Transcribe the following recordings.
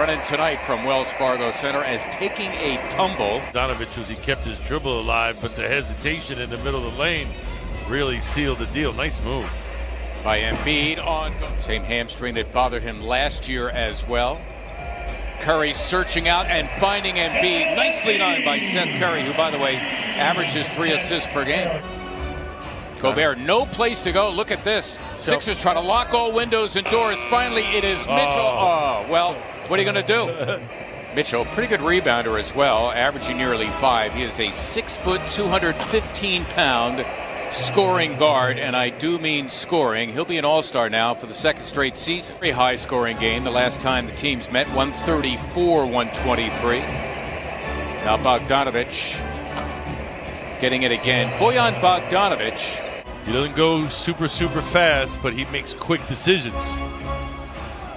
running tonight from Wells Fargo Center as taking a tumble. Bogdanovich, as he kept his dribble alive, but the hesitation in the middle of the lane really sealed the deal. Nice move by Embiid on same hamstring that bothered him last year as well. Curry searching out and finding Embiid. Nicely done by Seth Curry, who, by the way, averages 3 assists per game. Gobert, no place to go. Look at this. Sixers try to lock all windows and doors. Finally, it is Mitchell. Oh, well, what are you going to do? Mitchell, pretty good rebounder as well, averaging nearly 5. He is a 6 foot, 215-pound scoring guard, and I do mean scoring. He'll be an all-star now for the second straight season. Very high-scoring game. The last time the teams met, 134-123. Now Bogdanovich getting it again. Bojan Bogdanovich. He doesn't go super fast, but he makes quick decisions.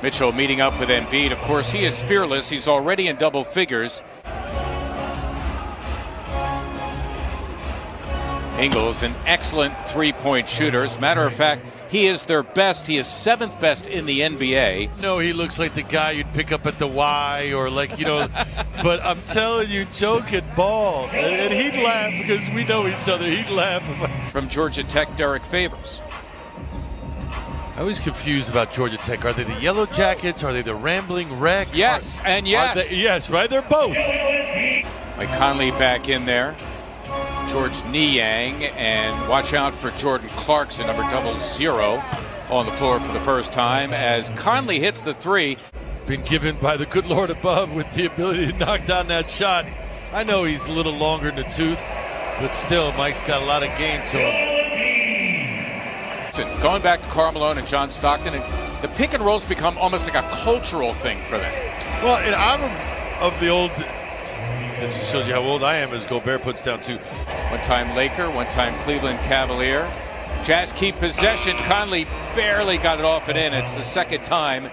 Mitchell meeting up with Embiid. Of course, he is fearless. He's already in double figures. Ingles, an excellent three-point shooter. As a matter of fact, he is their best. He is 7th best in the NBA. No, he looks like the guy you'd pick up at the Y or like, you know, but I'm telling you, Joe can ball. And he'd laugh because we know each other. He'd laugh. From Georgia Tech, Derek Favors. I was confused about Georgia Tech. Are they the Yellow Jackets? Are they the Rambling Wreck? Yes, and yes. Yes, right? They're both. Mike Conley back in there. George Niang, and watch out for Jordan Clarkson, number 00, on the floor for the first time as Conley hits the 3. Been given by the good Lord above with the ability to knock down that shot. I know he's a little longer in the tooth, but still, Mike's got a lot of game to him. So going back to Karl Malone and John Stockton, and the pick and rolls become almost like a cultural thing for them. Well, and I'm of the old. This just shows you how old I am as Gobert puts down 2. One-time Laker, one-time Cleveland Cavalier. Jazz keep possession. Conley barely got it off and in. It's the second time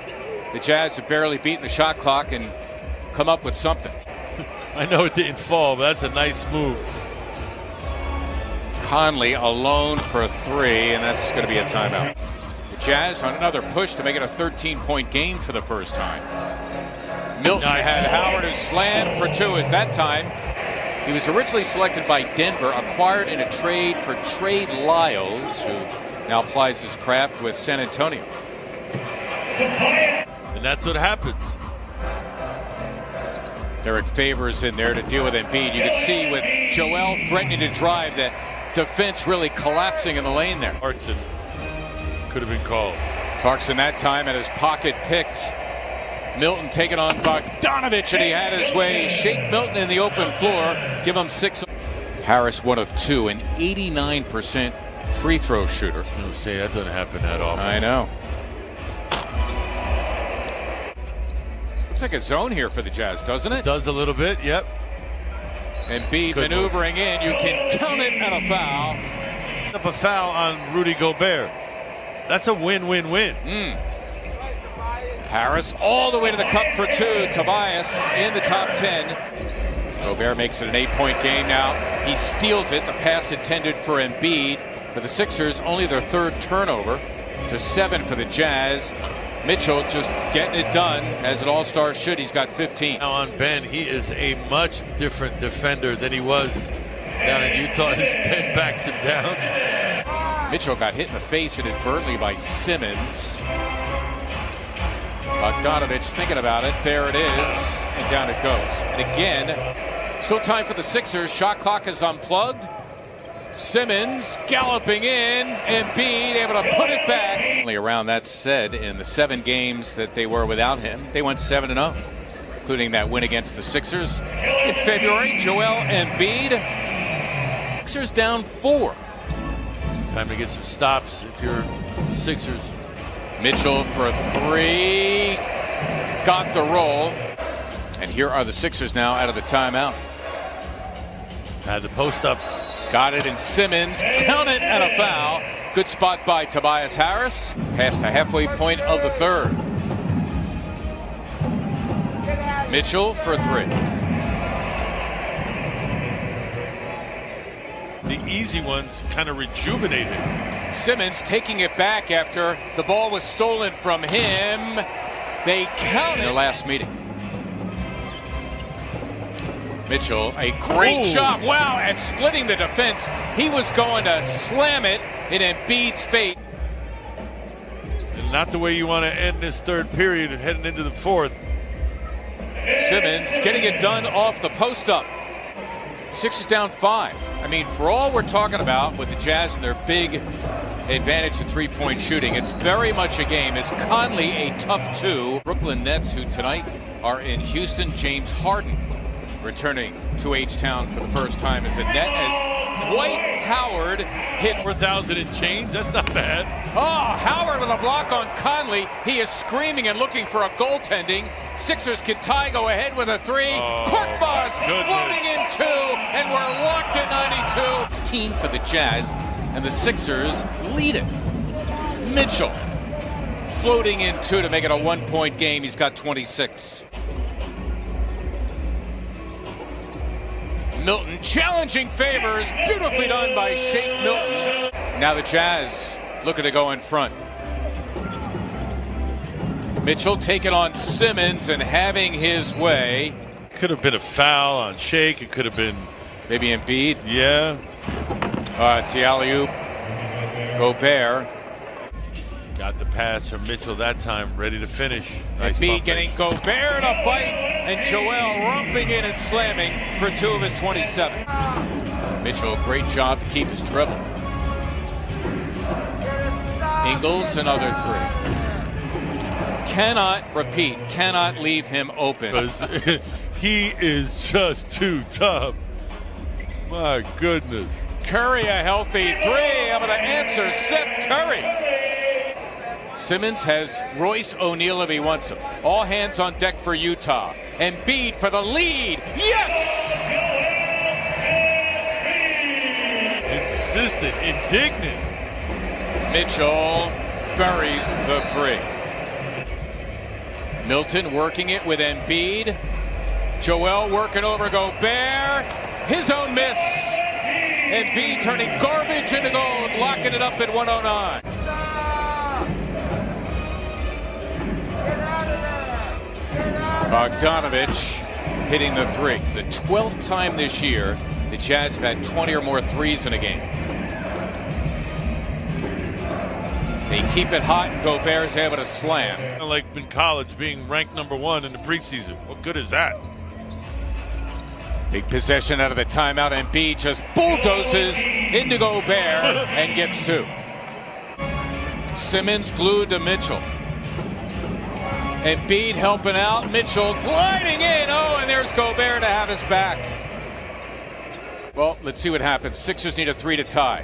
the Jazz have barely beaten the shot clock and come up with something. I know it didn't fall, but that's a nice move. Conley alone for 3, and that's going to be a timeout. The Jazz on another push to make it a 13-point game for the first time. Milton had Howard who slammed for 2 as that time. He was originally selected by Denver, acquired in a trade for Trey Lyles, who now plies his craft with San Antonio. And that's what happens. Derek Favors in there to deal with Embiid. You can see with Joel threatening to drive, that defense really collapsing in the lane there. Clarkson could have been called. Clarkson that time at his pocket picked. Milton taking on Bogdanovich, and he had his way. Shake Milton in the open floor. Give him 6. Harris 1 of 2, an 89% free throw shooter. I don't say that doesn't happen that often. I know. Looks like a zone here for the Jazz, doesn't it? Does a little bit, yep. Embiid good maneuvering move. In. You can count it at a foul. Up a foul on Rudy Gobert. That's a win-win-win. Harris all the way to the cup for 2. Tobias in the top 10. Gobert makes it an 8-point game now. He steals it. The pass intended for Embiid. For the Sixers, only their 3rd turnover to 7 for the Jazz. Mitchell just getting it done as an all-star should. He's got 15. Now on Ben, he is a much different defender than he was down in Utah as Ben backs him down. Mitchell got hit in the face inadvertently by Simmons. Bogdanovich thinking about it. There it is. And down it goes. And again, still time for the Sixers. Shot clock is unplugged. Simmons galloping in. Embiid able to put it back. Only around that said, in the 7 games that they were without him, they went 7-0, including that win against the Sixers in February. Joel Embiid. Sixers down 4. Time to get some stops if you're Sixers. Mitchell for 3. Got the roll. And here are the Sixers now out of the timeout. Had the post up. Got it, and Simmons count it and a foul. Good spot by Tobias Harris. Past the halfway point of the 3rd. Mitchell for 3. The easy ones kind of rejuvenated. Simmons taking it back after the ball was stolen from him. They count in their last meeting. Mitchell, a great job. Wow, at splitting the defense. He was going to slam it in Embiid's face. And not the way you want to end this third period and heading into the fourth. Simmons getting it done off the post-up. Sixers down 5. I mean, for all we're talking about with the Jazz and their big advantage in three-point shooting, it's very much a game. Is Conley a tough 2? Brooklyn Nets, who tonight are in Houston. James Harden returning to H-Town for the first time as a net, as Dwight Howard hits 4,000 and change. That's not bad. Oh, Howard with a block on Conley. He is screaming and looking for a goaltending. Sixers can tie, go ahead with a 3. Korkmaz floating in 2, and we're locked at 92. 16 for the Jazz, and the Sixers lead it. Mitchell floating in 2 to make it a 1-point game. He's got 26. Milton challenging Favors. Beautifully done by Shake Milton. Now the Jazz looking to go in front. Mitchell taking on Simmons and having his way. Could have been a foul on Shake. It could have been maybe Embiid. Yeah. It's the alley-oop. Gobert. Got the pass from Mitchell that time, ready to finish. Nice Embiid getting Gobert in a fight, and Joel rumping in and slamming for 2 of his 27. Mitchell, great job to keep his dribble. Ingles, another 3. Cannot leave him open. He is just too tough. My goodness. Curry, a healthy 3, able to answer Seth Curry. Simmons has Royce O'Neal if he wants him. All hands on deck for Utah. Embiid for the lead. Yes! Insistent, indignant. Mitchell buries the 3. Milton working it with Embiid. Joel working over Gobert. His own miss. Embiid turning garbage into gold, locking it up at 109. Bogdanovich hitting the 3. The 12th time this year the Jazz have had 20 or more threes in a game. They keep it hot, and Gobert's able to slam. Like in college, being ranked number 1 in the preseason. What good is that? Big possession out of the timeout. Embiid just bulldozes into Gobert and gets 2. Simmons glued to Mitchell. Embiid helping out. Mitchell gliding in. Oh, and there's Gobert to have his back. Well, let's see what happens. Sixers need a 3 to tie.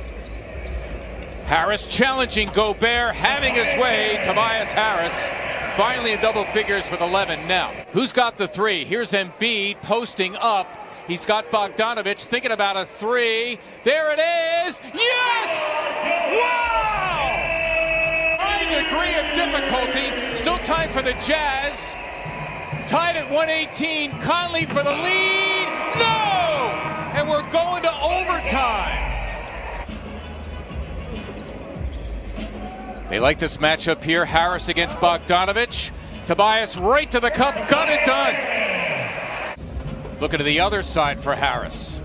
Harris challenging Gobert, having his way. Tobias Harris finally in double figures with 11. Now, who's got the 3? Here's Embiid posting up. He's got Bogdanovich thinking about a 3. There it is. Yes! Wow! High degree of difficulty. Still time for the Jazz. Tied at 118. Conley for the lead. No! And we're going to overtime. They like this matchup here. Harris against Bogdanovich. Tobias right to the cup. Got it done. Looking to the other side for Harris.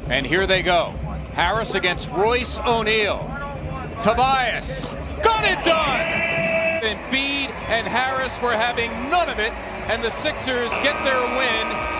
And here they go. Harris against Royce O'Neal. Tobias. Got it done. Embiid and Harris were having none of it. And the Sixers get their win.